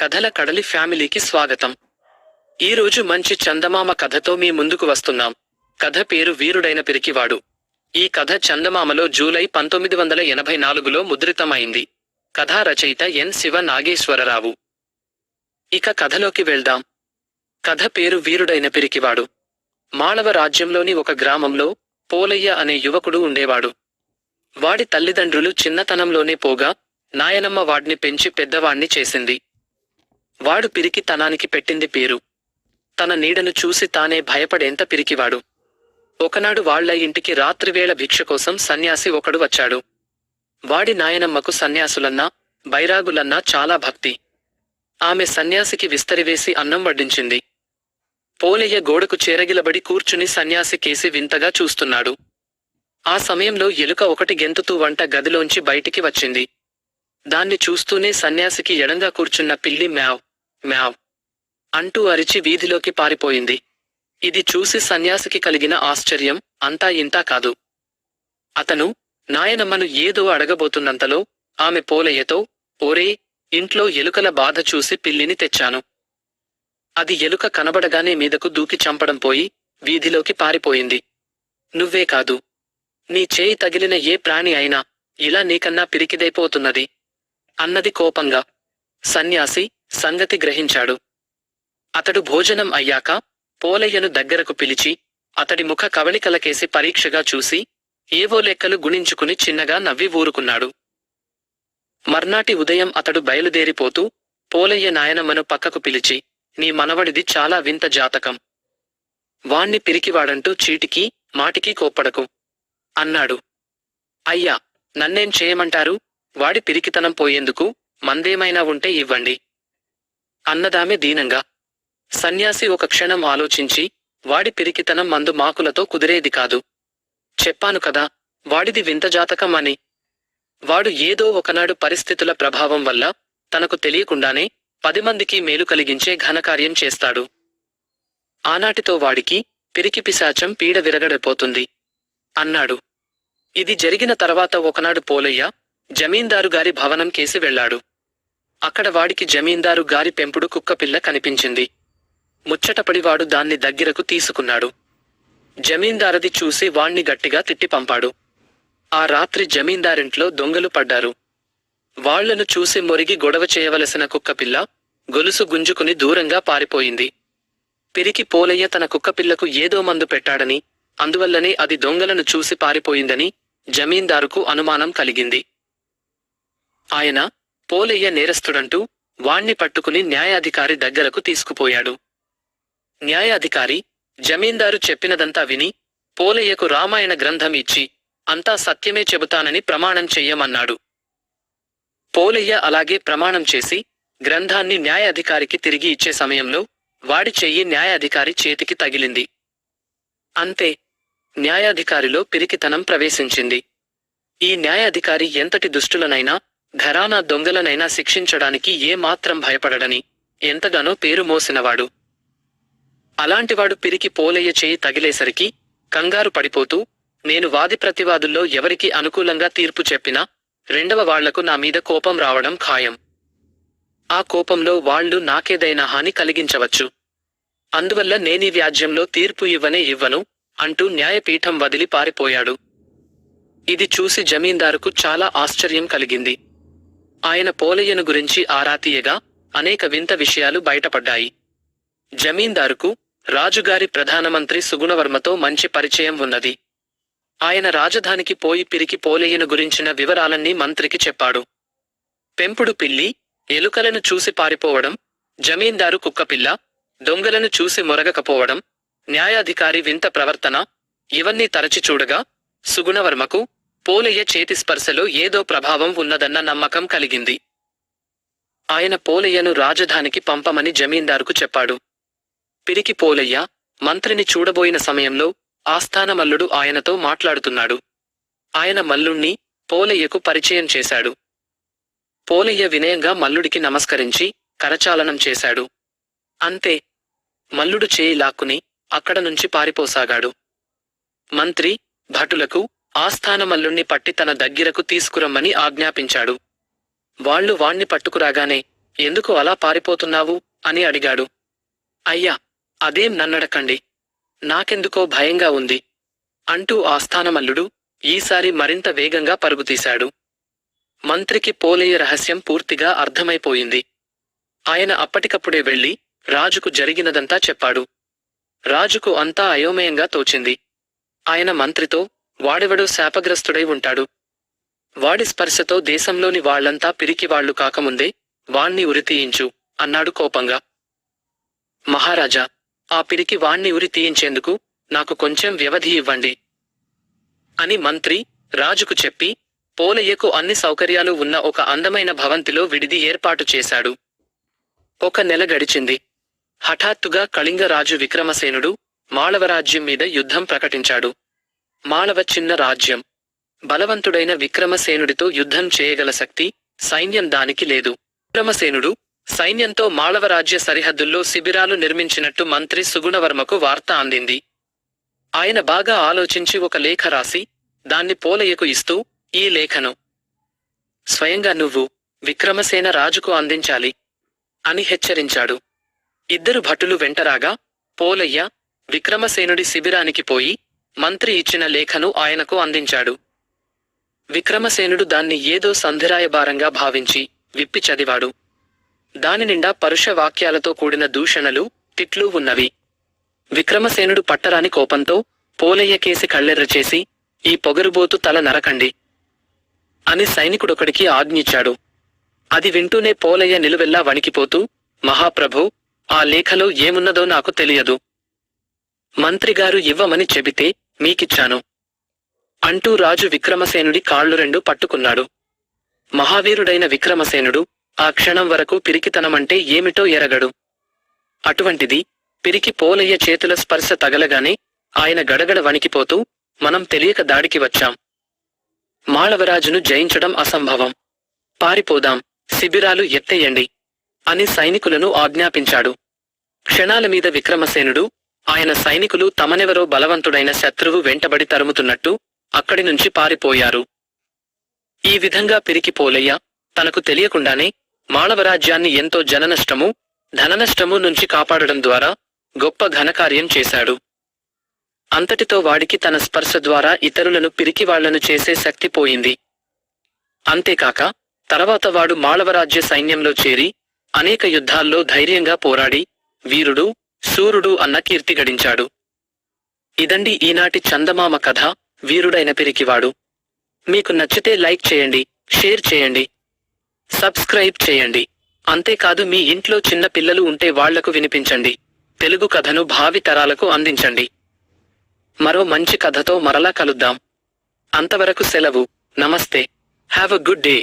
కథల కడలి ఫ్యామిలీకి స్వాగతం. ఈరోజు మంచి చందమామ కథతో మీ ముందుకు వస్తున్నాం. కథ పేరు వీరుడైన పిరికివాడు. ఈ కథ చందమామలో జూలై 1984లో ముద్రితమైంది. కథా రచయిత ఎన్. శివ నాగేశ్వరరావు. ఇక కథలోకి వెళ్దాం. కథ పేరు వీరుడైన పిరికివాడు. మాళవ రాజ్యంలోని ఒక గ్రామంలో పోలయ్య అనే యువకుడు ఉండేవాడు. వాడి తల్లిదండ్రులు చిన్నతనంలోనే పోగా నాయనమ్మ వాడ్ని పెంచి పెద్దవాణ్ణి చేసింది. వాడు పిరికితనానికి పెట్టింది పేరు. తన నీడను చూసి తానే భయపడేంత పిరికివాడు. ఒకనాడు వాళ్ల ఇంటికి రాత్రివేళ భిక్ష కోసం సన్యాసి ఒకడు వచ్చాడు. వాడి నాయనమ్మకు సన్యాసులన్నా బైరాగులన్నా చాలా భక్తి. ఆమె సన్యాసికి విస్తరివేసి అన్నం వడ్డించింది. పోలయ్య గోడకు చేరగిలబడి కూర్చుని సన్యాసి కేసి వింతగా చూస్తున్నాడు. ఆ సమయంలో ఎలుక ఒకటి గెంతుతూ వంట గదిలోంచి బయటికి వచ్చింది. దాన్ని చూస్తూనే సన్యాసికి ఎడంగా కూర్చున్న పిల్లి మ్యావ్ మ్యావ్ అంటూ అరిచి వీధిలోకి పారిపోయింది. ఇది చూసి సన్యాసికి కలిగిన ఆశ్చర్యం అంతా ఇంతా కాదు. అతను నాయనమ్మను ఏదో అడగబోతున్నంతలో ఆమె పోలయ్యతో, ఓరే, ఇంట్లో ఎలుకల బాధ చూసి పిల్లిని తెచ్చాను. అది ఎలుక కనబడగానే మీదకు దూకి చంపడం పోయి వీధిలోకి పారిపోయింది. నువ్వే కాదు, నీ చేయి తగిలిన ఏ ప్రాణి అయినా ఇలా నీకన్నా పిరికిదైపోతున్నది అన్నది కోపంగా. సన్యాసి సంగతి గ్రహించాడు. అతడు భోజనం అయ్యాక పోలయ్యను దగ్గరకు పిలిచి అతడి ముఖ కవళికలకేసి పరీక్షగా చూసి ఏవో లెక్కలు గుణించుకుని చిన్నగా నవ్వి ఊరుకున్నాడు. మర్నాటి ఉదయం అతడు బయలుదేరిపోతూ పోలయ్య నాయనమ్మను పక్కకు పిలిచి, నీ మనవడిది చాలా వింత జాతకం. వాణ్ణి పిరికివాడంటూ చీటికి మాటికి కోప్పడకు అన్నాడు. అయ్యా, నన్నేం చేయమంటారు? వాడి పిరికితనం పోయేందుకు మందేమైనా ఉంటే ఇవ్వండి అన్నదామె దీనంగా. సన్యాసి ఒక క్షణం ఆలోచించి, వాడి పిరికితనం మందు మాకులతో కుదిరేది కాదు. చెప్పాను కదా, వాడిది వింత జాతకం అని. వాడు ఏదో ఒకనాడు పరిస్థితుల ప్రభావం వల్ల తనకు తెలియకుండానే 10 మందికి మేలు కలిగించే ఘనకార్యం చేస్తాడు. ఆనాటితో వాడికి పిరికి పిశాచం పీడ విరగడిపోతుంది అన్నాడు. ఇది జరిగిన తర్వాత ఒకనాడు పోలయ్య జమీందారు గారి భవనం కేసి వెళ్లాడు. అక్కడ వాడికి జమీందారు గారి పెంపుడు కుక్కపిల్ల కనిపించింది. ముచ్చటపడివాడు దాన్ని దగ్గరకు తీసుకున్నాడు. జమీందారది చూసి వాణ్ణి గట్టిగా తిట్టి పంపాడు. ఆ రాత్రి జమీందారింట్లో దొంగలు పడ్డారు. వాళ్లను చూసి మొరిగి గొడవ చేయవలసిన కుక్కపిల్ల గొలుసు గుంజుకుని దూరంగా పారిపోయింది. పిరికి పోలయ్య తన కుక్కపిల్లకు ఏదో మందు పెట్టాడని, అందువల్లనే అది దొంగలను చూసి పారిపోయిందని జమీందారుకు అనుమానం కలిగింది. ఆయన పోలయ్య నేరస్తుడంటూ వాణ్ణి పట్టుకుని న్యాయాధికారి దగ్గరకు తీసుకుపోయాడు. న్యాయాధికారి జమీందారు చెప్పినదంతా విని పోలయ్యకు రామాయణ గ్రంథం ఇచ్చి అంతా సత్యమే చెబుతానని ప్రమాణం చెయ్యమన్నాడు. పోలయ్య అలాగే ప్రమాణం చేసి గ్రంథాన్ని న్యాయాధికారికి తిరిగి ఇచ్చే సమయంలో వాడి చెయ్యి న్యాయాధికారి చేతికి తగిలింది. అంతే, న్యాయాధికారిలో పిరికితనం ప్రవేశించింది. ఈ న్యాయాధికారి ఎంతటి దుష్టులనైనా ఘరానా దొంగలనైనా శిక్షించడానికి ఏమాత్రం భయపడడని ఎంతగానో పేరు మోసినవాడు. అలాంటివాడు పిరికి పోలయ్య చేయి తగిలేసరికి కంగారు పడిపోతూ, నేను వాది ప్రతివాదుల్లో ఎవరికి అనుకూలంగా తీర్పు చెప్పినా రెండవ వాళ్లకు నా మీద కోపం రావడం ఖాయం. ఆ కోపంలో వాళ్లు నాకేదైనా హాని కలిగించవచ్చు. అందువల్ల నేనీ వ్యాజ్యంలో తీర్పు ఇవ్వను అంటూ న్యాయపీఠం వదిలి పారిపోయాడు. ఇది చూసి జమీందారుకు చాలా ఆశ్చర్యం కలిగింది. ఆయన పోలయ్యను గురించి ఆరా తీయగా అనేక వింత విషయాలు బయటపడ్డాయి. జమీందారుకు రాజుగారి ప్రధానమంత్రి సుగుణవర్మతో మంచి పరిచయం ఉన్నది. ఆయన రాజధానికి పోయి పిరికి పోలయ్యను గురించిన వివరాలన్నీ మంత్రికి చెప్పాడు. పెంపుడు పిల్లి ఎలుకలను చూసి పారిపోవడం, జమీందారు కుక్కపిల్ల దొంగలను చూసి మొరగకపోవడం, న్యాయాధికారి వింత ప్రవర్తన ఇవన్నీ తరచి చూడగా సుగుణవర్మకు పోలయ్య చేతి స్పర్శలో ఏదో ప్రభావం ఉన్నదన్న నమ్మకం కలిగింది. ఆయన పోలయ్యను రాజధానికి పంపమని జమీందారుకు చెప్పాడు. పిరికి పోలయ్య మంత్రిని చూడబోయిన సమయంలో ఆస్థానమల్లుడు ఆయనతో మాట్లాడుతున్నాడు. ఆయన మల్లుణ్ణి పోలయ్యకు పరిచయం చేశాడు. పోలయ్య వినయంగా మల్లుడికి నమస్కరించి కరచాలనం చేశాడు. అంతే, మల్లుడు చేయి లాక్కుని అక్కడ నుంచి పారిపోసాగాడు. మంత్రి భటులకు ఆస్థానమల్లుణ్ణి పట్టి తన దగ్గరకు తీసుకురమ్మని ఆజ్ఞాపించాడు. వాళ్లు వాణ్ణి పట్టుకురాగానే ఎందుకు అలా పారిపోతున్నావు అని అడిగాడు. అయ్యా, అదేం నన్నడకండి. నాకెందుకో భయంగా ఉంది అంటూ ఆస్థానమల్లుడు ఈసారి మరింత వేగంగా పరుగుతీశాడు. మంత్రికి పోలయ్య రహస్యం పూర్తిగా అర్థమైపోయింది. ఆయన అప్పటికప్పుడే వెళ్లి రాజుకు జరిగినదంతా చెప్పాడు. రాజుకు అంతా అయోమయంగా తోచింది. ఆయన మంత్రితో, వాడెవడో శాపగ్రస్తుడై ఉంటాడు. వాడి స్పర్శతో దేశంలోని వాళ్లంతా పిరికివాళ్లు కాకముందే వాణ్ణి ఉరితీయించు అన్నాడు కోపంగా. మహారాజా, ఆ పిరికి వాణ్ణి ఉరి తీయించేందుకు నాకు కొంచెం వ్యవధి ఇవ్వండి అని మంత్రి రాజుకు చెప్పి పోలయ్యకు అన్ని సౌకర్యాలు ఉన్న ఒక అందమైన భవంతిలో విడిది ఏర్పాటు చేశాడు. 1 నెల గడిచింది. హఠాత్తుగా కళింగరాజు విక్రమసేనుడు మాళవరాజ్యం మీద యుద్ధం ప్రకటించాడు. మాళవ చిన్న రాజ్యం. బలవంతుడైన విక్రమసేనుడితో యుద్ధం చేయగల శక్తి, సైన్యం దానికి లేదు. విక్రమసేనుడు సైన్యంతో మాళవరాజ్య సరిహద్దుల్లో శిబిరాలు నిర్మించినట్టు మంత్రి సుగుణవర్మకు వార్త అందింది. ఆయన బాగా ఆలోచించి ఒక లేఖ రాసి దాన్ని పోలయ్యకు ఇస్తూ, ఈ లేఖను స్వయంగా నువ్వు విక్రమసేన రాజుకు అందించాలి అని హెచ్చరించాడు. 2 భటులు వెంటరాగా పోలయ్య విక్రమసేనుడి శిబిరానికి పోయి మంత్రి ఇచ్చిన లేఖను ఆయనకు అందించాడు. విక్రమసేనుడు దాన్ని ఏదో సంధిరాయభారంగా భావించి విప్పి చదివాడు. దాని నిండా పరుష వాక్యాలతో కూడిన దూషణలు, తిట్లు ఉన్నవి. విక్రమసేనుడు పట్టరాని కోపంతో పోలయ్య కేసి కళ్ళెర్రచేసి, ఈ పొగరుబోతు తల నరకండి అని సైనికుడొకడికి ఆజ్ఞించాడు. అది వింటూనే పోలయ్య నిలువెల్లా వణికిపోతూ, మహాప్రభూ, ఆ లేఖలో ఏమున్నదో నాకు తెలియదు. మంత్రిగారు ఇవ్వమని చెబితే మీకిచ్చాను అంటూ రాజు విక్రమసేనుడి కాళ్ళు 2 పట్టుకున్నాడు. మహావీరుడైన విక్రమసేనుడు ఆ క్షణం వరకు పిరికితనమంటే ఏమిటో ఎరగడు. అటువంటిది పిరికి పోలయ్య చేతుల స్పర్శ తగలగానే ఆయన గడగడ వణికిపోతూ, మనం తెలియక దాడికి వచ్చాం. మాళవరాజును జయించడం అసంభవం. పారిపోదాం, శిబిరాలు ఎత్తేయండి అని సైనికులను ఆజ్ఞాపించాడు. క్షణాల మీద విక్రమసేనుడు, ఆయన సైనికులు తమనెవరో బలవంతుడైన శత్రువు వెంటబడి తరుముతున్నట్టు అక్కడి నుంచి పారిపోయారు. ఈ విధంగా పిరికి పోలయ్య తనకు తెలియకుండానే మాళవరాజ్యాన్ని ఎంతో జననష్టము, ధననష్టము నుంచి కాపాడడం ద్వారా గొప్ప ఘనకార్యం చేశాడు. అంతటితో వాడికి తన స్పర్శ ద్వారా ఇతరులను పిరికివాళ్లను చేసే శక్తి పోయింది. అంతేకాక తర్వాత వాడు మాళవరాజ్య సైన్యంలో చేరి అనేక యుద్ధాల్లో ధైర్యంగా పోరాడి వీరుడు, శూరుడు అన్న కీర్తి గడించాడు. ఇదండి ఈనాటి చందమామ కథ, వీరుడైన పిరికివాడు. మీకు నచ్చితే లైక్ చేయండి, షేర్ చేయండి, సబ్స్క్రైబ్ చేయండి. అంతేకాదు మీ ఇంట్లో చిన్న పిల్లలు ఉంటే వాళ్లకు వినిపించండి. తెలుగు కథను భావి తరాలకు అందించండి. మరో మంచి కథతో మరలా కలుద్దాం. అంతవరకు సెలవు. నమస్తే. Have a good day.